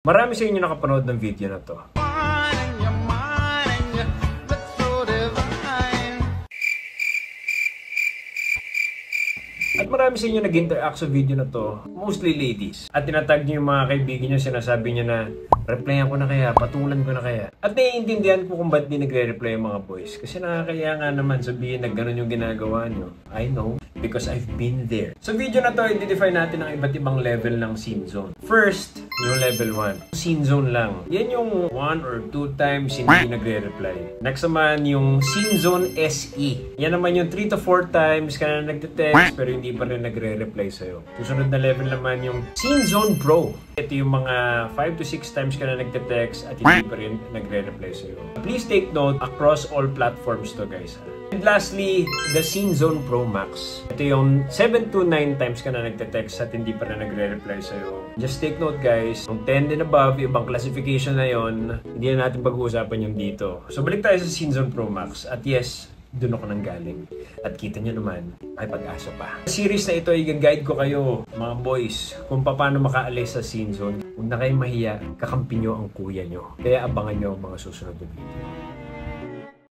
Marami sa inyo nakapanood ng video na to. At marami sa inyo nag-interact sa video na to, mostly ladies. At tinatag niyo yung mga kaibigan niyo, sinasabi niyo na, replyan ko na kaya, patulan ko na kaya. At naiintindihan ko kung ba't di nagre-reply yung mga boys. Kasi nakakaya nga naman sabihin na gano'n yung ginagawa niyo. I know, because I've been there. Sa video na to, i-define natin ang iba't ibang level ng scene zone. First, yung level 1. Scene zone lang. Yan yung 1 or 2 times hindi nagre-reply. Next naman, yung scene zone SE. Yan naman yung 3 to 4 times ka na nagte-text pero hindi pa rin nagre-reply sa'yo. Susunod na level naman yung scene zone pro. Ito yung mga 5 to 6 times ka na nagte-text at hindi pa rin nagre-reply sa'yo. Please take note, across all platforms to guys. And lastly, the Scene Zone Pro Max. Ito yung 7 to 9 times ka na nagte-text at hindi pa rin nagre-reply sa'yo. Just take note guys, yung 10 and above, yung ibang classification na yon, hindi na natin pag-uusapan yung dito. So balik tayo sa Scene Zone Pro Max. At yes, doon ako nang galing. At kita nyo naman, ay pag-asa pa. Sa series na ito, i-guide ko kayo, mga boys, kung paano makaalis sa scene zone. Huwag na kayong mahiya, kakampi nyo ang kuya nyo. Kaya abangan nyo ang mga susunod na video.